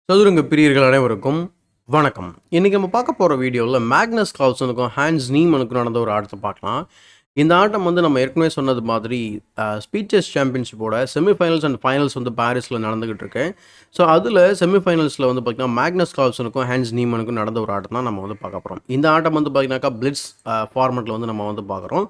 சதுரங்க பிரியர்கள் அனைவருக்கும் வணக்கம். இன்னைக்கு நம்ம பார்க்க போகிற வீடியோவில் மேக்னஸ் கால்சனுக்கும் ஹான்ஸ் நீமனுக்கும் நடந்த ஒரு ஆட்டத்தை பார்க்கலாம். இந்த ஆட்டம் வந்து நம்ம ஏற்கனவே சொன்னது மாதிரி ஸ்பீச்சஸ் சாம்பியன்ஷிப்போட செமிஃபைனல்ஸ் அண்ட் ஃபைனல்ஸ் வந்து பாரிஸில் நடந்துகிட்டு இருக்கு. ஸோ அதில் செமிஃபைனல்ஸில் வந்து பார்த்திங்கன்னா மேக்னஸ் கால்சனுக்கும் ஹான்ஸ் நீமனுக்கும் நடந்த ஒரு ஆட்டம் தான் நம்ம வந்து பார்க்க போகிறோம். இந்த ஆட்டம் வந்து பார்த்திங்கனாக்கா பிளிட்ஸ் ஃபார்மெட்டில் வந்து நம்ம வந்து பார்க்குறோம்.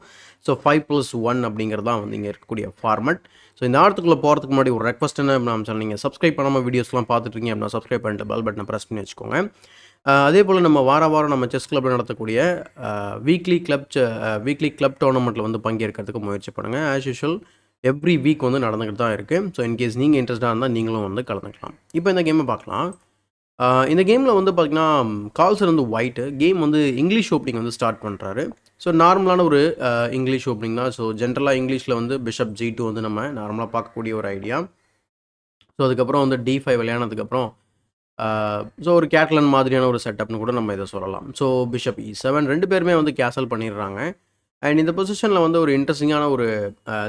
ஸோ 5+1 அப்படிங்கிறது தான் வந்து இங்கே இருக்கக்கூடிய ஃபார்மெட். ஸோ இந்த ஆட்டத்துக்குள்ளே போகிறதுக்கு முன்னாடி ஒரு ரெக்வஸ்ட் என்ன அப்படின்னு சொன்னீங்க, நீங்கள் பண்ணாமல் வீடியோஸ்லாம் பார்த்துட்ருக்கீங்க அப்படின்னா சப்ஸ்கிரைப் பண்ணிட்டு பெல் பட்டனை ப்ரெஸ் பண்ணி வச்சுக்கோங்க. அதே போல் நம்ம வாரம் நம்ம செஸ் கிளப்பில் நடத்தக்கூடிய வீக்லி கிளப் டோர்னமெண்ட்டில் வந்து பங்கேற்கிறதுக்கு முயற்சி பண்ணுங்கள். ஆஸ் யூஷுவல் எவ்ரி வீக் வந்து நடந்துக்கிட்டு தான் இருக்குது. ஸோ இன்கேஸ் நீங்கள் இன்ட்ரெஸ்ட்டாக இருந்தால் நீங்களும் வந்து கலந்துக்கலாம். இப்போ இந்த கேமை பார்க்கலாம். இந்த கேமில் வந்து பார்த்திங்கன்னா கால்சன் வந்து ஒயிட்டு கேம் வந்து இங்கிலீஷ் ஓப்பனிங் வந்து ஸ்டார்ட் பண்ணுறாரு. ஸோ நார்மலான ஒரு இங்கிலீஷ் ஓப்பனிங் தான். ஸோ ஜென்ரலாக இங்கிலீஷில் வந்து பிஷப் G2 வந்து நம்ம நார்மலாக பார்க்கக்கூடிய ஒரு ஐடியா. ஸோ அதுக்கப்புறம் வந்து D5 விளையானதுக்கப்புறம் ஸோ ஒரு கேட்லன் மாதிரியான ஒரு செட்டப்னு கூட நம்ம இதை சொல்லலாம். ஸோ பிஷப் E7 ரெண்டு பேருமே வந்து கேசல் பண்ணிடுறாங்க. அண்ட் இந்த பொசிஷனில் வந்து ஒரு இன்ட்ரெஸ்டிங்கான ஒரு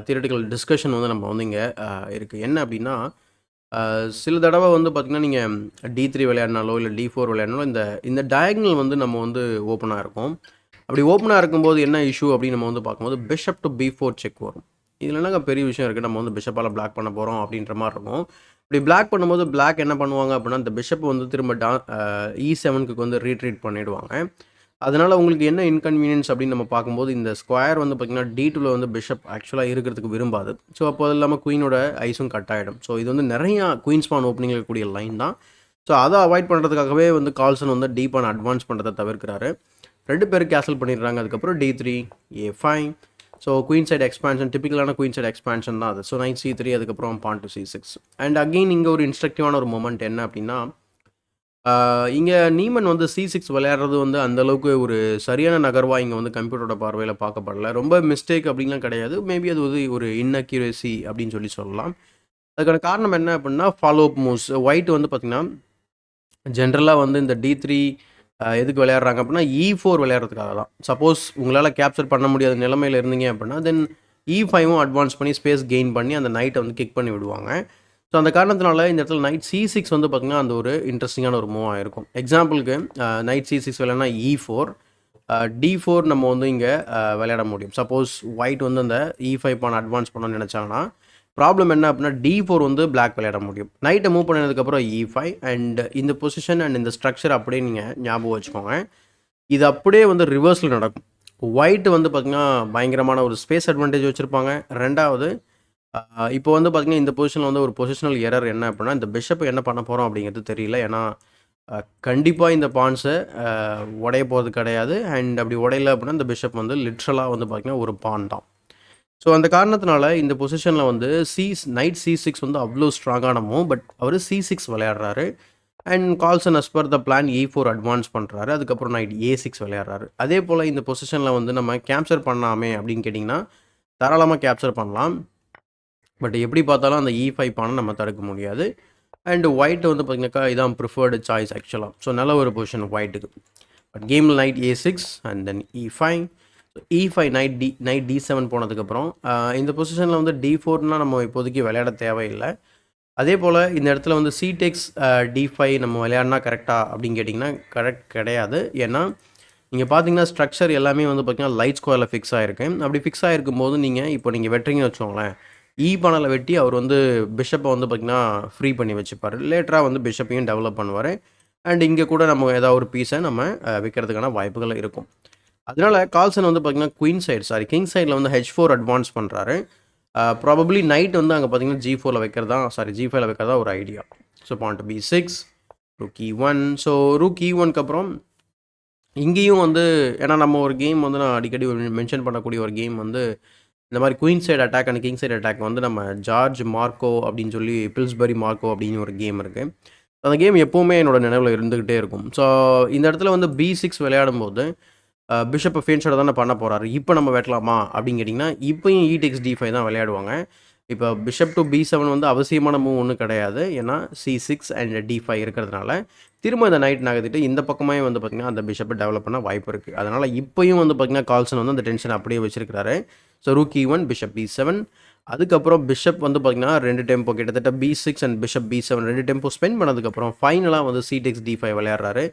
தியரட்டிக்கல் டிஸ்கஷன் வந்து நம்ம வந்து இங்கே இருக்குது. என்ன அப்படின்னா சில தடவை வந்து பார்த்திங்கன்னா நீங்கள் D3 விளையாடினாலோ இல்லை D4 விளையாடினாலோ இந்த டயக்னல் வந்து நம்ம வந்து ஓப்பனாக இருக்கும். அப்படி ஓப்பனாக இருக்கும்போது என்ன இஷ்யூ அப்படின்னு நம்ம வந்து பார்க்கும்போது பிஷப் டு B4 செக் வரும். இதில் என்னங்க பெரிய விஷயம் இருக்குது, நம்ம வந்து பிஷப்பால் பிளாக் பண்ண போகிறோம் அப்படின்ற மாதிரி இருக்கும். இப்படி பிளாக் பண்ணும்போது பிளாக் என்ன பண்ணுவாங்க அப்படின்னா இந்த பிஷப் வந்து திரும்ப E7க்கு வந்து ரீட்ரீட் பண்ணிவிடுவாங்க. அதனால் உங்களுக்கு என்ன இன்கன்வீனியன்ஸ் அப்படின்னு நம்ம பார்க்கும்போது இந்த ஸ்கொயர் வந்து பார்த்திங்கன்னா D2ல வந்து பிஷப் ஆக்சுவலாக இருக்கிறதுக்கு விரும்பாது. ஸோ அப்போ அது இல்லாமல் குயினோட ஐஸும் கட் ஆகிடும். ஸோ இது வந்து நிறையா குயின்ஸ் பான் ஓப்பனிங்கில் இருக்கக்கூடிய லைன் தான். ஸோ அதை அவாய்ட் பண்ணுறதுக்காகவே வந்து கால்சன் வந்து டீப்பான அட்வான்ஸ் பண்ணுறதை தவிர்க்கிறாரு. ரெண்டு பேரும் கேன்சல் பண்ணிடுறாங்க. அதுக்கப்புறம் D3 A5. So queen side expansion, டிப்பிக்கலான குயின் சைட் எக்ஸ்பான்ஷன் தான் அது. ஸோ Knight C3 அதுக்கப்புறம் பான் டு C6. அண்ட் அகெயின் இங்கே ஒரு இன்ஸ்ட்ரக்டிவான ஒரு மொமெண்ட் என்ன அப்படின்னா இங்கே நீமன் வந்து C6 விளையாடுறது வந்து அந்தளவுக்கு ஒரு சரியான நகர்வாக இங்கே வந்து கம்ப்யூட்டரோட பார்வையில் பார்க்கப்படல. ரொம்ப மிஸ்டேக் அப்படின்லாம் கிடையாது. மேபி அது வந்து ஒரு இன்அக்யூரேசி அப்படின்னு சொல்லலாம். அதுக்கான காரணம் என்ன அப்படின்னா ஃபாலோ அப் மூவ்ஸ். ஒயிட் வந்து பார்த்திங்கன்னா ஜென்ரலாக வந்து இந்த D3 எதுக்கு விளையாடுறாங்க அப்படின்னா E4 விளையாடுறதுக்காக தான். சப்போஸ் உங்களால் கேப்சர் பண்ண முடியாத நிலைமையில் இருந்தீங்க அப்படின்னா தென் E5ம் அட்வான்ஸ் பண்ணி ஸ்பேஸ் கெயின் பண்ணி அந்த நைட்டை வந்து கிக் பண்ணி விடுவாங்க. ஸோ அந்த காரணத்தினால இந்த இடத்துல Knight C6 வந்து பார்த்திங்கன்னா அந்த ஒரு இன்ட்ரெஸ்டிங்கான ஒரு மூவாக இருக்கும். எக்ஸாம்பிளுக்கு Knight C6 விளையாடினா E4 D4 நம்ம வந்து இங்கே விளையாட முடியும். சப்போஸ் ஒயிட் வந்து அந்த E5 பான் அட்வான்ஸ் பண்ணணும்னு நினச்சாங்கன்னா ப்ராப்ளம் என்ன அப்படின்னா D4 வந்து பிளாக் விளையாட முடியும். நைட்டை மூவ் பண்ணதுக்கப்புறம் E5 அண்ட் இந்த பொசிஷன் அண்ட் இந்த ஸ்ட்ரக்சர் அப்படியே நீங்கள் ஞாபகம் வச்சுக்கோங்க. இது அப்படியே வந்து ரிவர்ஸில் நடக்கும். ஒயிட் வந்து பார்த்திங்கன்னா பயங்கரமான ஒரு ஸ்பேஸ் அட்வான்டேஜ் வச்சுருப்பாங்க. ரெண்டாவது இப்போ வந்து பார்த்திங்கன்னா இந்த பொசிஷனில் வந்து ஒரு பொசிஷனல் எரர் என்ன அப்படின்னா இந்த பிஷப் என்ன பண்ண போகிறோம் அப்படிங்கிறது தெரியல. ஏன்னா கண்டிப்பாக இந்த பான்ஸை உடைய போகிறது கிடையாது. அண்ட் அப்படி உடையல அப்படின்னா இந்த பிஷப் வந்து லிட்ரலாக வந்து பார்த்திங்கன்னா ஒரு பான் தான். ஸோ அந்த காரணத்தினால இந்த பொசிஷனில் வந்து Knight C6 வந்து அவ்வளோ ஸ்ட்ராங்கான மூவ். பட் அவர் C6 விளையாடுறாரு. And Carlsen as per the plan E4 advance பண்ணுறாரு. அதுக்கப்புறம் Knight A6 விளையாடுறாரு. அதே போல் இந்த பொசிஷனில் வந்து நம்ம கேப்சர் பண்ணாமே அப்படின்னு கேட்டிங்கன்னா தாராளமாக கேப்சர் பண்ணலாம். பட் எப்படி பார்த்தாலும் அந்த E5 பானை நம்ம தடுக்க முடியாது. அண்டு ஒயிட் வந்து பார்த்திங்கனாக்கா இதான் ப்ரிஃபர்டு சாய்ஸ் ஆக்சுவலாக. ஸோ நல்ல ஒரு பொசிஷன் ஒயிட்டுக்கு. பட் கேமில் Knight A6 and then E5. E5 Knight D7 போனதுக்கப்புறம் இந்த பொசிஷனில் வந்து D4னால் நம்ம இப்போதைக்கு விளையாட தேவையில்லை. அதே போல் இந்த இடத்துல வந்து C takes D5 நம்ம விளையாடினா கரெக்டாக அப்படின்னு கேட்டிங்கன்னா கரெக்ட் கிடையாது. ஏன்னா நீங்கள் பார்த்தீங்கன்னா ஸ்ட்ரக்சர் எல்லாமே வந்து பார்த்திங்கன்னா லைட் ஸ்கொயரில் ஃபிக்ஸ் ஆகிருக்கு. அப்படி ஃபிக்ஸ் ஆகிருக்கும் போது நீங்கள் வெட்டுறீங்கன்னு வச்சுக்கோங்களேன், பானில் வெட்டி அவர் வந்து பிஷப்பை வந்து பார்த்திங்கன்னா ஃப்ரீ பண்ணி வச்சுப்பார். லேட்டராக வந்து பிஷப்பையும் டெவலப் பண்ணுவார். அண்ட் இங்கே கூட நம்ம ஏதாவது ஒரு பீஸை நம்ம விற்கிறதுக்கான வாய்ப்புகள் இருக்கும். அதனால் கால்சன் வந்து பார்த்திங்கன்னா கிங் சைடில் வந்து H4 அட்வான்ஸ் பண்ணுறாரு. ப்ராபப்ளி நைட் வந்து அங்கே பார்த்திங்கன்னா G4ல G5ல வைக்கிறதா ஒரு idea. So pawn to B6, rook E1. So rook E1க்கு அப்புறம் இங்கேயும் வந்து ஏன்னா நம்ம ஒரு கேம் வந்து நான் அடிக்கடி மென்ஷன் பண்ணக்கூடிய ஒரு கேம் வந்து இந்த மாதிரி queen side attack and king side attack வந்து நம்ம ஜார்ஜ் மார்க்கோ அப்படின்னு சொல்லி பில்ஸ்பரி மார்க்கோ அப்படின்னு ஒரு கேம் இருக்குது. அந்த கேம் எப்போவுமே என்னோட நினைவில் இருந்துக்கிட்டே இருக்கும். ஸோ இந்த இடத்துல வந்து B6 விளையாடும்போது பிஷப்பை ஃபேன்ஷோட தானே பண்ண போகிறாரு. இப்போ நம்ம வெட்டலாமா அப்படின்னு கேட்டிங்கன்னா இப்போயும் E takes D5 தான் விளையாடுவாங்க. இப்போ பிஷப் டு B7 வந்து அவசியமான மூவ் ஒன்றும் கிடையாது. ஏன்னா C6 அண்ட் D5 இருக்கிறதுனால திரும்ப இந்த நைட் நகர்த்திட்டு இந்த பக்கமே வந்து பார்த்திங்கன்னா அந்த பிஷப்பை டெவலப் பண்ண வாய்ப்பு இருக்குது. அதனால் இப்போயும் வந்து பார்த்திங்கன்னா கால்சன் வந்து அந்த டென்ஷன் அப்படியே வச்சிருக்கிறாரு. So rook E1, bishop B7. அதுக்கப்புறம் பிஷப் வந்து பார்த்தீங்கன்னா 2 டெம்போ கிட்டத்தட்ட B6 and bishop B7 2 tempo spend பண்ணதுக்கப்புறம் ஃபைனலாக வந்து C-Takes D5 விளையாடுறாரு.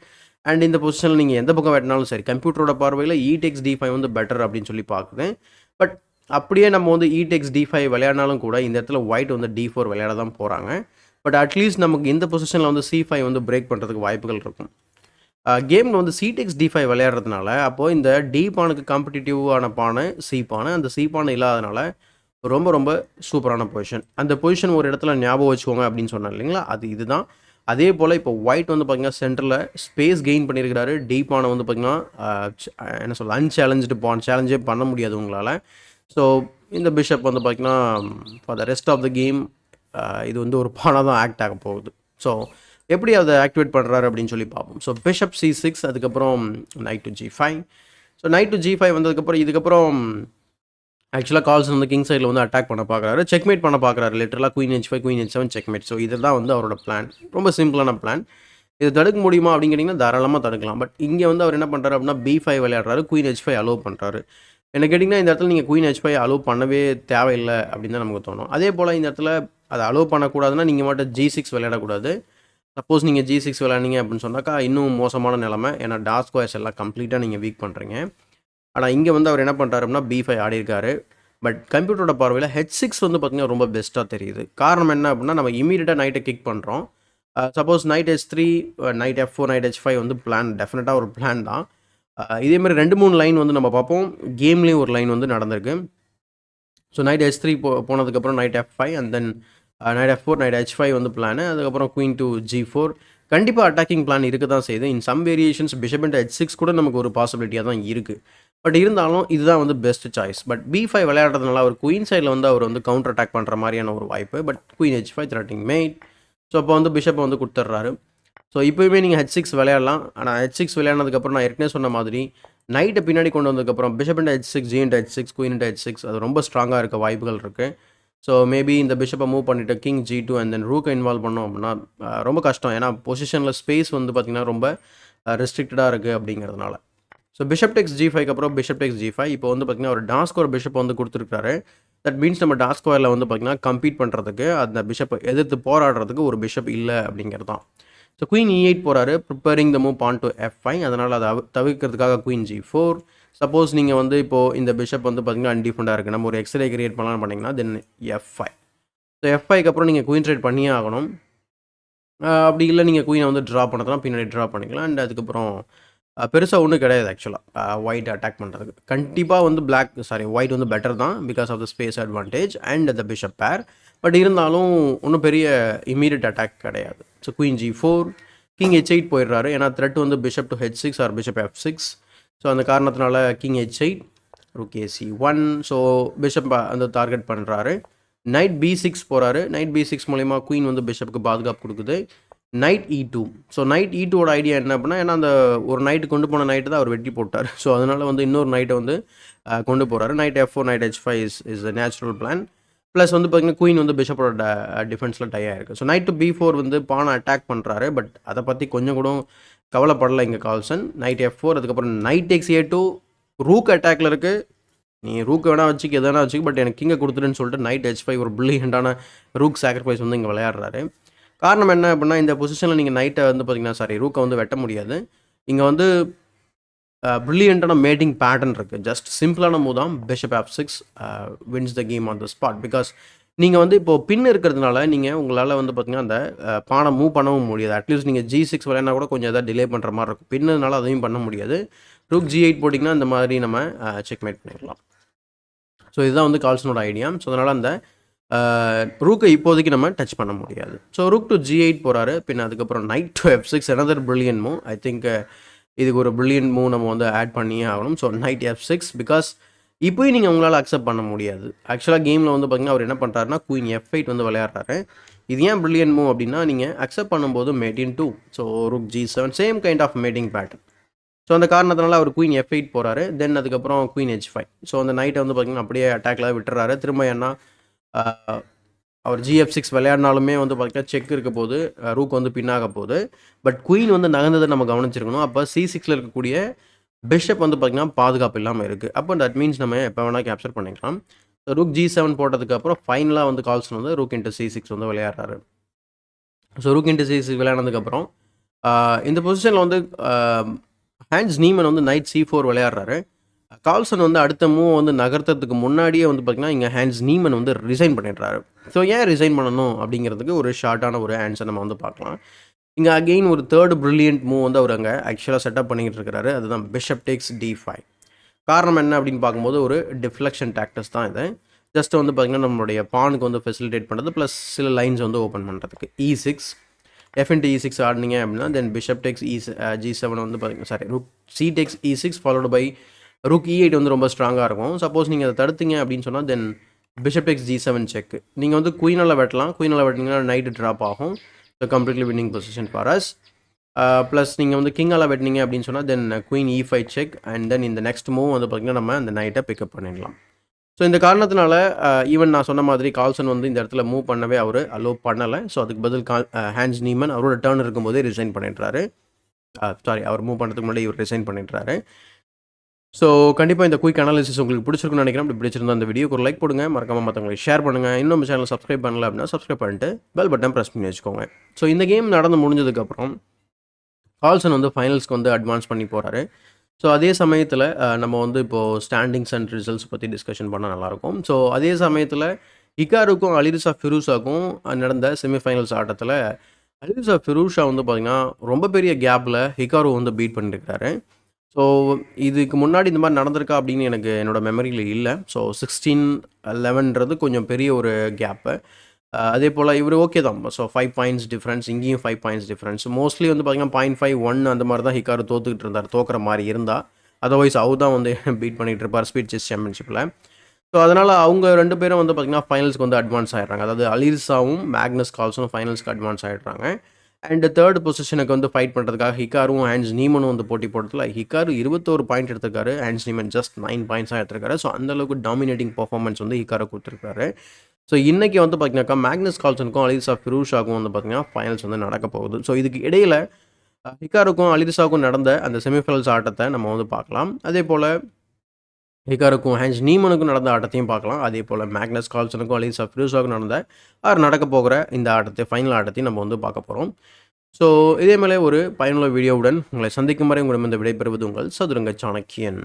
அண்ட் இந்த பொசிஷனில் நீங்கள் எந்த பக்கம் வெட்டினாலும் சரி, கம்ப்யூட்டரோட பார்வையில் E-Takes D5 வந்து பெட்டர் அப்படின்னு சொல்லி பார்க்குது. பட் அப்படியே நம்ம வந்து E-Takes D5 விளையாடினாலும் கூட இந்த இடத்துல ஒயிட் வந்து D4 விளையாட தான் போகிறாங்க. பட் அட்லீஸ்ட் நமக்கு இந்த பொசிஷனில் வந்து C5 வந்து பிரேக் பண்ணுறதுக்கு வாய்ப்புகள் இருக்கும். கேமில் வந்து C-Takes D5 விளையாடுறதுனால அப்போது இந்த D பானுக்கு காம்படிட்டிவான பானை C பானை, அந்த C பானை இல்லாதனால ரொம்ப ரொம்ப சூப்பரான பொசிஷன். அந்த பொசிஷன் ஒரு இடத்துல ஞாபகம் வச்சுக்கோங்க அப்படின்னு சொன்னேன் இல்லைங்களா, அது இதுதான். அதே போல் இப்போ ஒயிட் வந்து பார்த்திங்கன்னா சென்டரில் ஸ்பேஸ் கெயின் பண்ணியிருக்கிறாரு. D பானை வந்து பார்த்திங்கன்னா என்ன சொல்கிறது, அன்சேலஞ்சு பான், சேலஞ்சே பண்ண முடியாது உங்களால். ஸோ இந்த பிஷப் வந்து பார்த்திங்கன்னா for the rest of the game இது வந்து ஒரு பானாக தான் ஆக்ட் ஆக போகுது. ஸோ எப்படி அதை ஆக்டிவேட் பண்ணுறாரு அப்படின்னு சொல்லி பார்ப்போம். ஸோ பிஷப் C6, அதுக்கப்புறம் night to G5. So night to G5 வந்ததுக்கப்புறம் இதுக்கப்புறம் ஆக்சுவலாக கால்சன் வந்து கிங் சைடில் வந்து அட்டாக் பண்ண பார்க்குறாரு, செக்மேட் பண்ண பார்க்குறாரு. லிட்டரலாக queen H5, queen H7 checkmate. So இதுதான் வந்து அவரோட பிளான். ரொம்ப சிம்பிளான பிளான். இது தடுக்க முடியுமா அப்படின்னு கேட்டிங்கன்னா தாராளமாக தடுக்கலாம். பட் இங்கே வந்து அவர் என்ன பண்ணுறாரு அப்படின்னா B5 விளையாடுறாரு, குயின் H5 அலோவ் பண்ணுறாரு. என்ன கேட்டிங்கன்னா இந்த இடத்துல நீங்கள் குயின் H5 அலோவ் பண்ணவே தேவையில்லை அப்படின்னு தான் நமக்கு தோணும். அதே போல் இந்த இடத்துல அதை அலோவ் பண்ணக்கூடாதுன்னா நீங்கள் மட்டும் G6 விளையாடக்கூடாது. சப்போஸ் நீங்கள் G6 விளையாடிங்க அப்படின்னு சொன்னாக்கா இன்னும் மோசமான நிலமை. ஏன்னா டார்க் ஸ்கொயர்ஸ் எல்லாம் கம்ப்ளீட்டாக நீங்கள் வீக் பண்ணுறீங்க. ஆனால் இங்கே வந்து அவர் என்ன பண்ணுறாரு அப்படின்னா B5 ஆடிருக்காரு. பட் கம்ப்யூட்டரோட பார்வையில் H6 வந்து பார்த்திங்கன்னா ரொம்ப பெஸ்ட்டாக தெரியுது. காரணம் என்ன அப்படின்னா நம்ம இமீடியட்டாக நைட்டை கிக் பண்ணுறோம். Suppose night H3, night F4, night H5 வந்து பிளான், டெஃபினட்டாக ஒரு பிளான் தான். இதேமாதிரி 2-3 லைன் வந்து நம்ம பார்ப்போம். கேம்லேயும் ஒரு லைன் வந்து நடந்திருக்கு. ஸோ நைட் H3 போனதுக்கப்புறம் night F5 and then night F4, night H5 வந்து பிளானு. அதுக்கப்புறம் குயின் டு G4. கண்டிப்பாக அட்டாக்கிங் பிளான் இருக்க தான் செய்யுது. In some variations bishop and H6 கூட நமக்கு ஒரு பாசிபிலிட்டியாக தான் இருக்குது. பட் இருந்தாலும் இதுதான் வந்து பெஸ்ட் சாய்ஸ். பட் B5 விளையாடுறதுனால அவர் குயின் சைடில் வந்து அவர் வந்து கவுண்டர் அட்டாக் பண்ணுற மாதிரியான ஒரு வாய்ப்பு. But queen H5 threatening mate. So அப்போ வந்து பிஷப்பை வந்து கொடுத்துட்றாரு. ஸோ இப்போயுமே நீங்கள் H6 விளையாடலாம். ஆனால் H6 விளையாடினதுக்கப்புறம் நான் ஏற்கனவே சொன்ன மாதிரி நைட்டை பின்னாடி கொண்டு வந்ததுக்கப்புறம் bishop and H6, G into H6, queen into H6 அது ரொம்ப ஸ்ட்ராங்காக இருக்க வாய்ப்புகள் இருக்குது. ஸோ மேபி இந்த பிஷப்பை மூவ் பண்ணிவிட்டு கிங் G2 அண்ட் தென் ரூக்கை இன்வால்வ் பண்ணோம் அப்படின்னா ரொம்ப கஷ்டம். ஏன்னா பொசிஷனில் ஸ்பேஸ் வந்து பார்த்திங்கன்னா ரொம்ப ரெஸ்ட்ரிக்டடாக இருக்குது அப்படிங்கிறதுனால. ஸோ பிஷப் டெக்ஸ் G5 அப்புறம் பிஷப் டெக்ஸ் G5 இப்போ வந்து பார்த்திங்கன்னா ஒரு டார்க் ஸ்கொயர் பிஷப் வந்து கொடுத்துருக்காரு. தட் மீன்ஸ் நம்ம டார்க் ஸ்கொயரில் வந்து பார்த்திங்கன்னா கம்பீட் பண்ணுறதுக்கு, அந்த பிஷப்பை எதிர்த்து போராடுறதுக்கு ஒரு பிஷப் இல்லை அப்படிங்கிறது தான். ஸோ குயின் E8 போகிறாரு, preparing the move pawn to F5. அதனால் அதை தவிர்க்கிறதுக்காக குயின் G4. சப்போஸ் நீங்கள் வந்து இப்போது இந்த பிஷப் வந்து பார்த்திங்கன்னா அன்டிஃபெண்டாக இருக்குது, நம்ம ஒரு எக்ஸ்ரே கிரியேட் பண்ணலாம்னு பண்ணிங்கன்னா தென் F5. ஸோ F5க்கு அப்புறம் நீங்கள் குயின் ட்ரேட் பண்ணியே ஆகணும். அப்படி இல்லை நீங்கள் குயினை வந்து ட்ரா பண்ணதுனா பின்னாடி ட்ரா பண்ணிக்கலாம். அண்ட் அதுக்கப்புறம் பெருசாக ஒன்றும் கிடையாது ஆக்சுவலாக ஒயிட் அட்டாக் பண்ணுறதுக்கு. கண்டிப்பாக வந்து ஒயிட் வந்து பெட்டர் தான் because of the space advantage and the bishop pair. But இருந்தாலும் ஒன்றும் பெரிய இமீடியட் அட்டாக் கிடையாது. So queen G4, king H8 போயிடுறாரு. ஏன்னா த்ரெட் வந்து bishop to H6 or bishop F6. So அந்த காரணத்தினால king H8, rook AC1. So bishop அந்த டார்கெட் பண்ணுறாரு. நைட் B6 போகிறாரு. நைட் B6 மூலயமா குயின் வந்து பிஷப்புக்கு பாதுகாப்பு கொடுக்குது. Knight E2. ஸோ நைட் E2ஓட ஐடியா என்ன அப்படின்னா, ஏன்னா அந்த ஒரு நைட்டு கொண்டு போன நைட்டு தான் அவர் வெட்டி போட்டார். ஸோ அதனால் வந்து இன்னொரு நைட்டை வந்து கொண்டு போகிறாரு. Night F4, night H5 is a natural plan. Plus வந்து பார்த்திங்கன்னா குயின் வந்து பிஷப்போட டிஃபென்ஸில் டை ஆகிருக்கு. ஸோ நைட் டு B4 வந்து பானை அட்டாக் பண்ணுறாரு. பட் அதை பற்றி கொஞ்சம் கூட கவலைப்படலை இங்கே கால்சன். நைட் F4, அதுக்கப்புறம் நைட் டேக்ஸ் A2. ரூக் அட்டாக்ல இருக்குது. நீ ரூக் வேணா வச்சுக்க, எதனா வச்சுக்க, பட் எனக்கு கிங்கை கொடுத்துருன்னு சொல்லிட்டு நைட் H5 ஒரு பிரில்லியண்டான ரூக் சாக்ரிஃபைஸ் வந்து இங்கே விளையாடுறாரு. காரணம் என்ன அப்படின்னா, இந்த பொசிஷனில் நீங்கள் நைட்டை வந்து பார்த்திங்கன்னா ரூக்கை வந்து வெட்ட முடியாது. இங்கே வந்து பிரில்லியண்டான மேட்டிங் பேட்டர்ன் இருக்குது. ஜஸ்ட் சிம்பிளான மூவ் தான். Bishop F6 wins the game on the spot. Because நீங்கள் வந்து இப்போது பின் இருக்கிறதுனால நீங்கள் உங்களால் வந்து பார்த்திங்கன்னா அந்த பானை மூவ் பண்ணவும் முடியாது. அட்லீஸ்ட் நீங்கள் G6 விளையாடினா கூட கொஞ்சம் எதாவது டிலே பண்ணுற மாதிரி இருக்கும். பின்னதுனால அதையும் பண்ண முடியாது. ரூக் G8 போட்டிங்கன்னா இந்த மாதிரி நம்ம செக்மேட் பண்ணிடலாம். ஸோ இதுதான் வந்து கால்சனோட ஐடியா. ஸோ அதனால் அந்த ரூக்கை இப்போதைக்கு நம்ம டச் பண்ண முடியாது. ஸோ ரூக் டு G8 போகிறாரு. பின்ன அதுக்கப்புறம் night to F6, another brilliant move. I think இதுக்கு ஒரு பிரில்லியன்ட் மூவ் நம்ம வந்து ஆட் பண்ணியே ஆகணும். ஸோ நைட் F6 பிகாஸ் இப்போயும் நீங்கள் உங்களால் அக்செப்ட் பண்ண முடியாது. ஆக்சுவலாக கேமில் வந்து பார்த்திங்கன்னா அவர் என்ன பண்ணுறாருன்னா குயின் F8 வந்து விளையாடுறாரு. இது ஏன் பிரில்லியன்ட் மூவ் அப்படின்னா, நீங்கள் அக்செப்ட் பண்ணும்போது mate in 2. So rook G7 same kind of mating pattern. So அந்த காரணத்தினால அவர் குயின் F8 போகிறாரு. தென் அதுக்கப்புறம் குயின் H5. ஸோ அந்த நைட்டை வந்து பார்த்திங்கன்னா அப்படியே அட்டாக்ல விட்டுறாரு. திரும்ப ஏன்னா அவர் GF6 விளையாடினாலுமே வந்து பார்த்திங்கன்னா செக் இருக்க போது, ரூக் வந்து பின்னாக போகுது. பட் குயின் வந்து நகர்ந்ததை நம்ம கவனிச்சிருக்கணும். அப்போ C6ல் இருக்கக்கூடிய பிஷப் வந்து பார்த்திங்கன்னா பாதுகாப்பு இல்லாமல் இருக்குது. அப்போ தட் மீன்ஸ் நம்ம எப்போ வேணால் கேப்சர் பண்ணிக்கலாம். ரூக் G7 போட்டதுக்கப்புறம் ஃபைனலாக வந்து கால்சன் வந்து ரூக் இன்ட்டு C6 வந்து விளையாடுறாரு. ஸோ ரூக் இன்ட்டு C6 விளையாடுனதுக்கப்புறம் இந்த பொசிஷனில் வந்து ஹேண்ட்ஸ் நீமன் வந்து நைட் C4 விளையாடுறாரு. கால்சன் வந்து அடுத்த மூவ் வந்து நகர்த்ததுக்கு முன்னாடியே வந்து பார்த்திங்கன்னா இங்கே ஹேண்ட்ஸ் நீமன் வந்து ரிசைன் பண்ணிடுறாரு. ஸோ ஏன் ரிசைன் பண்ணணும் அப்படிங்கிறதுக்கு ஒரு ஷார்ட்டான ஒரு ஆன்சர் நம்ம வந்து பார்க்கலாம். இங்கே அகெயின் ஒரு தேர்ட் பிரில்லியன்ட் மூவ் வந்து அவர் அங்கே ஆக்சுவலாக செட்டப் பண்ணிக்கிட்டு இருக்கிறாரு. அதுதான் பிஷப் டேக்ஸ் D5. காரணம் என்ன அப்படின்னு பார்க்கும்போது ஒரு டிஃப்ளெக்ஷன் டாக்டிக்ஸ் தான் இது. ஜஸ்ட் வந்து பார்த்திங்கன்னா நம்மளுடைய பானுக்கு வந்து ஃபெசிலிட்டேட் பண்ணுறது ப்ளஸ் சில லைன்ஸ் வந்து ஓப்பன் பண்ணுறதுக்கு. E6 F into E6 ஆடினீங்க அப்படின்னா தென் பிஷப் டேக்ஸ் G7 வந்து பார்த்தீங்கன்னா rook C takes E6 followed by rook E8 வந்து ரொம்ப ஸ்ட்ராங்காக இருக்கும். சப்போஸ் நீங்கள் அதை தடுத்தீங்க அப்படின்னு சொன்னால் தென் பிஷப் டேக்ஸ் G7 செக். நீங்கள் வந்து குயினால் வெட்டலாம். குயினால் வெட்டினீங்கன்னா நைட்டு ட்ராப் ஆகும். So completely winning position for us. Plus நீங்கள் வந்து கிங்கால் வெட்டினீங்க அப்படின்னு சொன்னால் தென் queen E5 check and then இந்த நெக்ஸ்ட் மூவ் வந்து பார்த்திங்கன்னா நம்ம அந்த நைட்டை பிக்கப் பண்ணிடலாம். ஸோ இந்த காரணத்தினால ஈவன் நான் சொன்ன மாதிரி கால்சன் வந்து இந்த இடத்துல மூவ் பண்ணவே அவர் அலோவ் பண்ணலை. ஸோ அதுக்கு பதில் ஹேண்ட்ஸ் நீமன் அவரோட டர்ன் இருக்கும்போதே ரிசைன் பண்ணிடுறாரு. அவர் மூவ் பண்ணுறதுக்கு முன்னாடி இவர் ரிசைன் பண்ணிடுறாரு. ஸோ கண்டிப்பாக இந்த குயிக் அனாலிசிஸ் உங்களுக்கு பிடிச்சிருக்குன்னு நினைக்கிறேன். அப்படி பிடிச்சிருந்தா அந்த வீடியோக்கு ஒரு லைக் போடுங்க, மறக்காமல் மற்றவங்களுக்கு ஷேர் பண்ணுங்கள். இன்னும் நம்ம சேனல் சப்ஸ்கிரைப் பண்ணல அப்படின்னா சப்ஸ்கிரைப் பண்ணிட்டு பெல் பட்டன் ப்ரெஸ் பண்ணி வச்சுக்கோங்க. ஸோ இந்த கேம் நடந்து முடிஞ்சதுக்கப்புறம் கால்சன் வந்து ஃபைனல்ஸ்க்கு வந்து அட்வான்ஸ் பண்ணி போகிறாரு. ஸோ அதே சமயத்தில் நம்ம வந்து இப்போது ஸ்டாண்டிங்ஸ் அண்ட் ரிசல்ட்ஸ் பற்றி டிஸ்கஷன் பண்ணால் நல்லாயிருக்கும். ஸோ அதே சமயத்தில் ஹிகாருக்கும் அலிரிசா ஃபிரூஷாக்கும் நடந்த செமிஃபைனல்ஸ் ஆட்டத்தில் அலிரிசா ஃபிரூஷா வந்து பார்த்திங்கன்னா ரொம்ப பெரிய கேப்பில் ஹிகாரு வந்து பீட் பண்ணியிருக்காரு. ஸோ இதுக்கு முன்னாடி இந்த மாதிரி நடந்திருக்கா அப்படின்னு எனக்கு என்னோடய மெமரியில் இல்லை. ஸோ 16-11ன்றது கொஞ்சம் பெரிய ஒரு கேப்பு. அதே போல் இவர் ஓகே தான். ஸோ 5 பாயிண்ட்ஸ் டிஃப்ரென்ஸ், இங்கேயும் 5 பாயிண்ட்ஸ் டிஃப்ரென்ஸ். மோஸ்ட்லி வந்து பார்த்திங்கன்னா 0.5-1 அந்த மாதிரி தான் ஹிகாரு தோத்துக்கிட்டு இருந்தார், தோக்குற மாதிரி இருந்தால். அதர்வைஸ் அவர் தான் வந்து பீட் பண்ணிகிட்டு இருப்பார் ஸ்பீட் செஸ் சாம்பியன்ஷிப்பில். ஸோ அதனால் அவங்க 2 பேரும் வந்து பார்த்திங்கன்னா ஃபைனல்ஸ்க்கு வந்து அட்வான்ஸ் ஆகிடுறாங்க. அதாவது அலிரிசாவும் மேக்னஸ் கால்சனும் ஃபைனல்ஸ்க்கு அட்வான்ஸ் ஆகிடுறாங்க. அண்ட் தேர்ட் பொசிஷனுக்கு வந்து ஃபைட் பண்ணுறதுக்காக ஹிகாரும் ஹேண்ட்ஸ் நீமனும் வந்து போட்டி போடுறதுல ஹிகாரு 21 பாயிண்ட் எடுத்திருக்காரு, ஹேண்ட்ஸ் நீமன் ஜஸ்ட் 9 பாயிண்ட்ஸாக எடுத்திருக்காரு. ஸோ அந்தளவுக்கு டாமினேட்டிங் பர்ஃபார்மன்ஸ் வந்து ஹிகாரு கொடுத்துருக்காரு. ஸோ இன்றைக்கி வந்து பார்த்திங்கனாக்கா மேக்னஸ் கால்சனுக்கும் அலிரிசா ஃபிரூஷாக்கும் வந்து பார்த்திங்கன்னா ஃபைனல்ஸ் வந்து நடக்க போகுது. ஸோ இதுக்கு இடையில் ஹிகாருக்கும் அலிரிசாவுக்கும் நடந்த அந்த செமிஃபைனல்ஸ் ஆட்டத்தை நம்ம வந்து பார்க்கலாம். அதே போல் ஹிகாருக்கும் ஹேண்ட்ஸ் நீமனுக்கும் நடந்த ஆட்டத்தையும் பார்க்கலாம். அதே போல் மேக்னஸ் கால்சனுக்கும் அலிரிசா ஃபிரூஷாவுக்கும் நடக்க போகிற இந்த ஆட்டத்தை ஃபைனல் ஆட்டத்தையும் நம்ம வந்து பார்க்க போகிறோம். ஸோ இதே மேலே ஒரு பயனுள்ள வீடியோவுடன் உங்களை சந்திக்கும் வரை உங்களிடம் இந்த விடைபெறுவது உங்கள் சதுரங்க சாணக்கியன்.